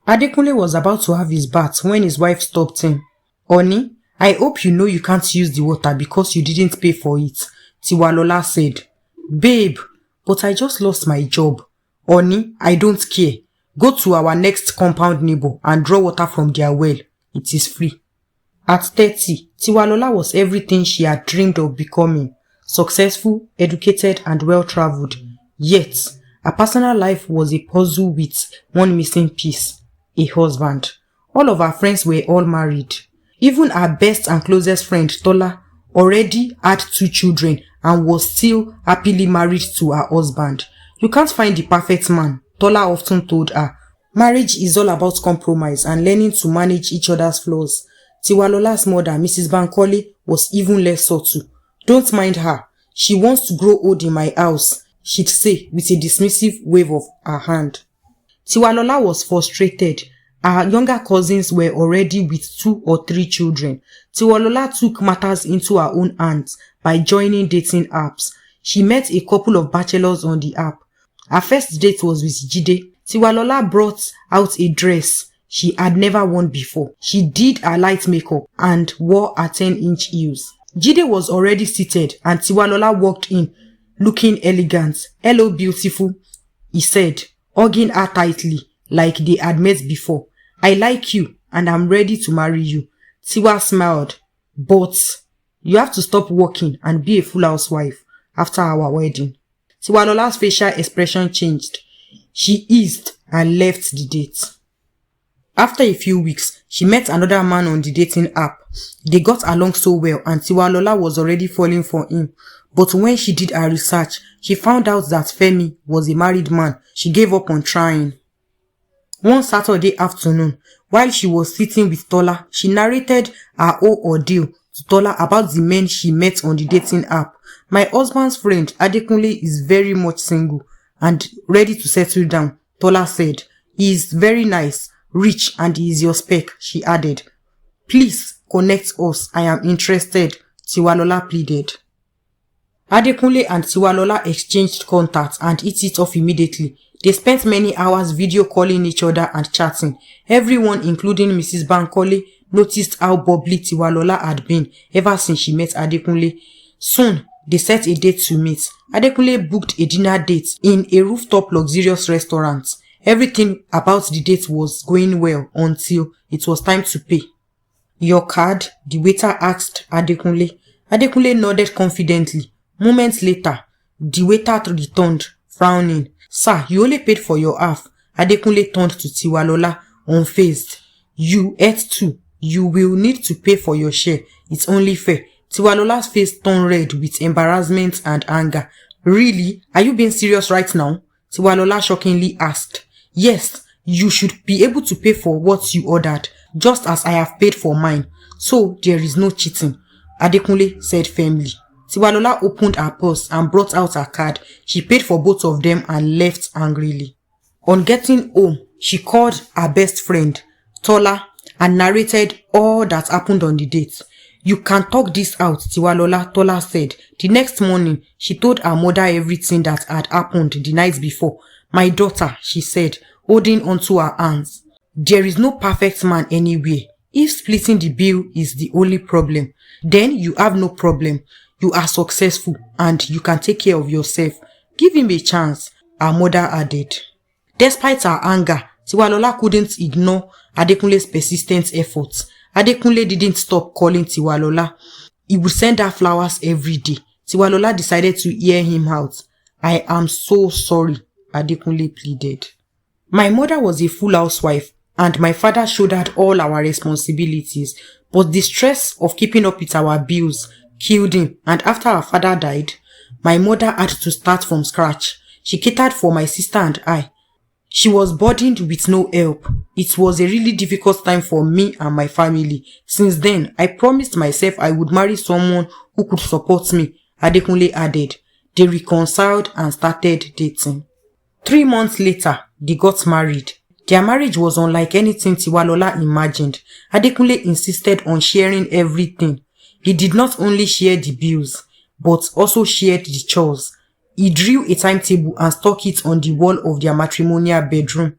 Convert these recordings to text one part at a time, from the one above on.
Adekunle was about to have his bath when his wife stopped him. Honey, I hope you know you can't use the water because you didn't pay for it, Tiwalola said. Babe, but I just lost my job. Honey, I don't care. Go to our next compound neighbor and draw water from their well. It is free. At 30, Tiwalola was everything she had dreamed of becoming. Successful, educated and well-traveled. Yet, her personal life was a puzzle with one missing piece. A husband. All of her friends were all married. Even her best and closest friend, Tola, already had 2 children and was still happily married to her husband. You can't find the perfect man, Tola often told her. Marriage is all about compromise and learning to manage each other's flaws. Tiwalola's mother, Mrs. Bankole, was even less subtle. Don't mind her. She wants to grow old in my house, she'd say with a dismissive wave of her hand. Tiwalola was frustrated. Her younger cousins were already with 2 or 3 children. Tiwalola took matters into her own hands by joining dating apps. She met a couple of bachelors on the app. Her first date was with Jide. Tiwalola brought out a dress she had never worn before. She did her light makeup and wore her 10-inch heels. Jide was already seated and Tiwalola walked in, looking elegant. Hello, beautiful, he said, hugging her tightly like they had met before. I like you and I'm ready to marry you. Tiwa smiled. But you have to stop working and be a full housewife after our wedding. Tiwalola's facial expression changed. She eased and left the date. After a few weeks, she met another man on the dating app. They got along so well and Tiwalola was already falling for him. But when she did her research, she found out that Femi was a married man. She gave up on trying. One Saturday afternoon, while she was sitting with Tola, she narrated her whole ordeal to Tola about the men she met on the dating app. My husband's friend, Adekunle, is very much single and ready to settle down, Tola said. He is very nice, rich and he is your spec, she added. Please connect us, I am interested, Tiwalola pleaded. Adekunle and Tiwalola exchanged contacts and hit it off immediately. They spent many hours video calling each other and chatting. Everyone, including Mrs. Bankole, noticed how bubbly Tiwalola had been ever since she met Adekunle. Soon, they set a date to meet. Adekunle booked a dinner date in a rooftop luxurious restaurant. Everything about the date was going well until it was time to pay. Your card? The waiter asked Adekunle. Adekunle nodded confidently. Moments later, the waiter returned, frowning. Sir, you only paid for your half. Adekunle turned to Tiwalola, unfazed. You ate too. You will need to pay for your share. It's only fair. Tiwalola's face turned red with embarrassment and anger. Really? Are you being serious right now? Tiwalola shockingly asked. Yes, you should be able to pay for what you ordered, just as I have paid for mine. So there is no cheating, Adekunle said firmly. Tiwalola opened her purse and brought out her card. She paid for both of them and left angrily. On getting home, she called her best friend, Tola, and narrated all that happened on the date. You can talk this out, Tiwalola, Tola said. The next morning, she told her mother everything that had happened the night before. My daughter, she said, holding onto her hands. There is no perfect man anywhere. If splitting the bill is the only problem, then you have no problem. You are successful and you can take care of yourself. Give him a chance, her mother added. Despite her anger, Tiwalola couldn't ignore Adekunle's persistent efforts. Adekunle didn't stop calling Tiwalola. He would send her flowers every day. Tiwalola decided to hear him out. I am so sorry, Adekunle pleaded. My mother was a full housewife and my father shouldered all our responsibilities, but the stress of keeping up with our bills killed him, and after our father died, my mother had to start from scratch. She catered for my sister and I. She was burdened with no help. It was a really difficult time for me and my family. Since then, I promised myself I would marry someone who could support me, Adekunle added. They reconciled and started dating. 3 months later, they got married. Their marriage was unlike anything Tiwalola imagined. Adekunle insisted on sharing everything. He did not only share the bills, but also shared the chores. He drew a timetable and stuck it on the wall of their matrimonial bedroom.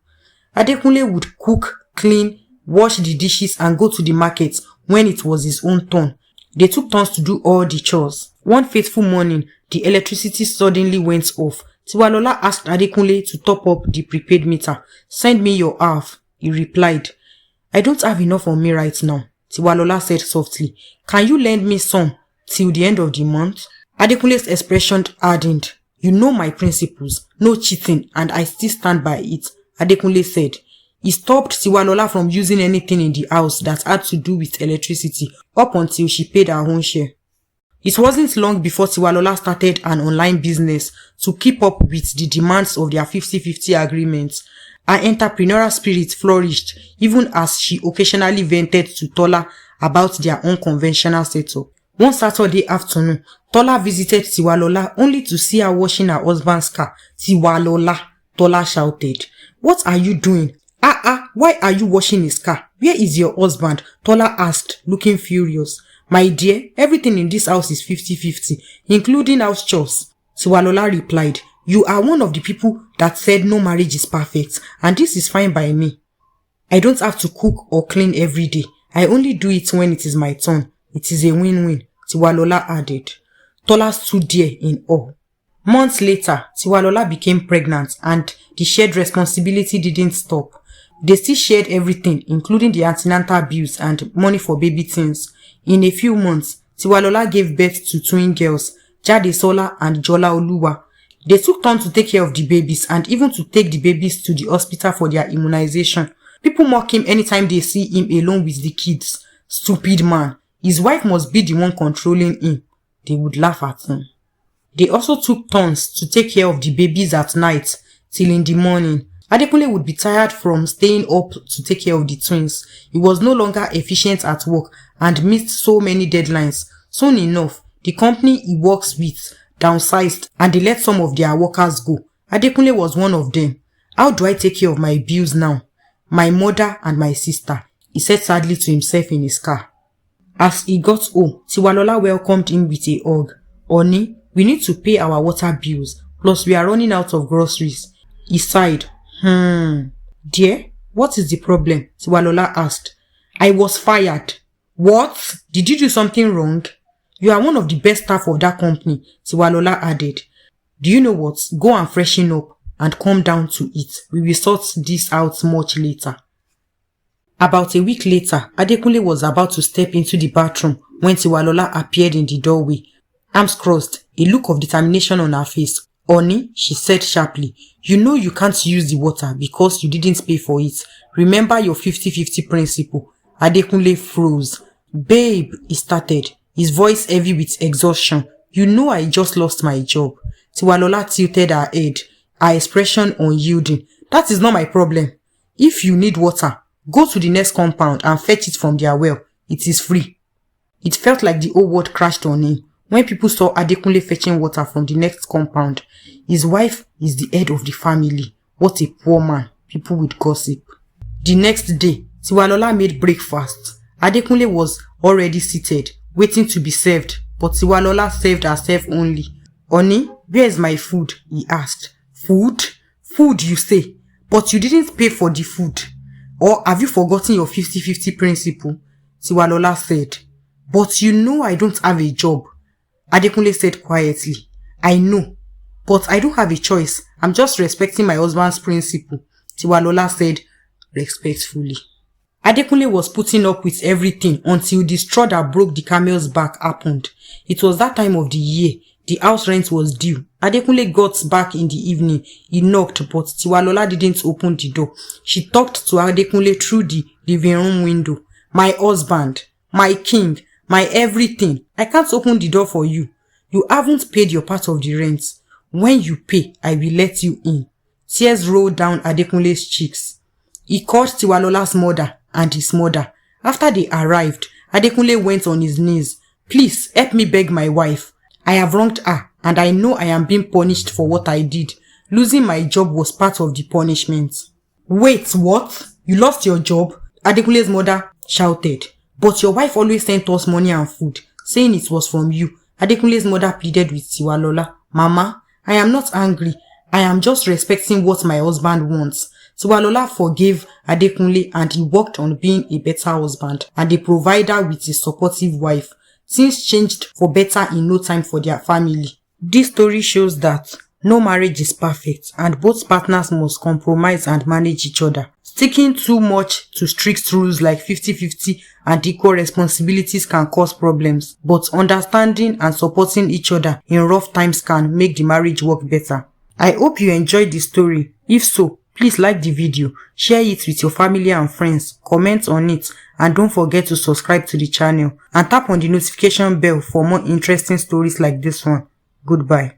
Adekunle would cook, clean, wash the dishes and go to the market when it was his own turn. They took turns to do all the chores. One fateful morning, the electricity suddenly went off. Tiwalola asked Adekunle to top up the prepaid meter. "Send me your half," he replied. "I don't have enough on me right now," Tiwalola said softly. "Can you lend me some till the end of the month?" Adekunle's expression hardened. "You know my principles, no cheating, and I still stand by it," Adekunle said. He stopped Tiwalola from using anything in the house that had to do with electricity up until she paid her own share. It wasn't long before Tiwalola started an online business to keep up with the demands of their 50-50 agreements. Her entrepreneurial spirit flourished even as she occasionally vented to Tola about their unconventional setup. One Saturday afternoon, Tola visited Tiwalola only to see her washing her husband's car. "Tiwalola," Tola shouted. "What are you doing? Why are you washing his car? Where is your husband?" Tola asked, looking furious. "My dear, everything in this house is 50-50, including house chores," Tiwalola replied. "You are one of the people that said no marriage is perfect, and this is fine by me. I don't have to cook or clean every day. I only do it when it is my turn. It is a win-win," Tiwalola added. Tola stood there in awe. Months later, Tiwalola became pregnant and the shared responsibility didn't stop. They still shared everything, including the antenatal bills and money for baby things. In a few months, Tiwalola gave birth to twin girls, Jadesola and Jola Oluwa. They took turns to take care of the babies and even to take the babies to the hospital for their immunization. People mock him anytime they see him alone with the kids. "Stupid man. His wife must be the one controlling him," they would laugh at him. They also took turns to take care of the babies at night till in the morning. Adekunle would be tired from staying up to take care of the twins. He was no longer efficient at work and missed so many deadlines. Soon enough, the company he works with downsized and they let some of their workers go. Adekunle was one of them. "How do I take care of my bills now? My mother and my sister," he said sadly to himself in his car. As he got home, Tiwalola welcomed him with a hug. "Honey, we need to pay our water bills, plus we are running out of groceries." He sighed. "Dear, what is the problem?" Tiwalola asked. "I was fired." "What? Did you do something wrong?" "You are one of the best staff of that company," Tiwalola added. "Do you know what? Go and freshen up and come down to it. We will sort this out much later." About a week later, Adekunle was about to step into the bathroom when Tiwalola appeared in the doorway. Arms crossed, a look of determination on her face. "Honey," she said sharply, "you know you can't use the water because you didn't pay for it. Remember your 50-50 principle." Adekunle froze. "Babe," he started, his voice heavy with exhaustion. "You know I just lost my job." Tiwalola tilted her head, her expression unyielding. "That is not my problem. If you need water, go to the next compound and fetch it from their well. It is free." It felt like the whole world crashed on him when people saw Adekunle fetching water from the next compound. His wife is the head of the family. What a poor man, people would gossip. The next day, Tiwalola made breakfast. Adekunle was already seated, waiting to be served, but Tiwalola served herself only. "Honey, where is my food?" he asked. "Food? Food, you say? But you didn't pay for the food. Or have you forgotten your 50-50 principle?" Tiwalola said. "But you know I don't have a job," Adekunle said quietly. "I know, but I don't have a choice. I'm just respecting my husband's principle," Tiwalola said respectfully. Adekunle was putting up with everything until the straw that broke the camel's back happened. It was that time of the year. The house rent was due. Adekunle got back in the evening. He knocked, but Tiwalola didn't open the door. She talked to Adekunle through the living room window. "My husband, my king, my everything. I can't open the door for you. You haven't paid your part of the rent. When you pay, I will let you in." Tears rolled down Adekunle's cheeks. He called Tiwalola's mother and his mother. After they arrived, Adekunle went on his knees. "Please help me beg my wife. I have wronged her and I know I am being punished for what I did. Losing my job was part of the punishment." "Wait, what? You lost your job?" Adekunle's mother shouted. "But your wife always sent us money and food, saying it was from you." Adekunle's mother pleaded with Tiwalola. "Mama, I am not angry. I am just respecting what my husband wants." Tiwalola forgave Adekunle and he worked on being a better husband and a provider with his supportive wife. Things changed for better in no time for their family. This story shows that no marriage is perfect and both partners must compromise and manage each other. Sticking too much to strict rules like 50-50 and equal responsibilities can cause problems, but understanding and supporting each other in rough times can make the marriage work better. I hope you enjoyed the story. If so, please like the video, share it with your family and friends, comment on it, and don't forget to subscribe to the channel and tap on the notification bell for more interesting stories like this one. Goodbye.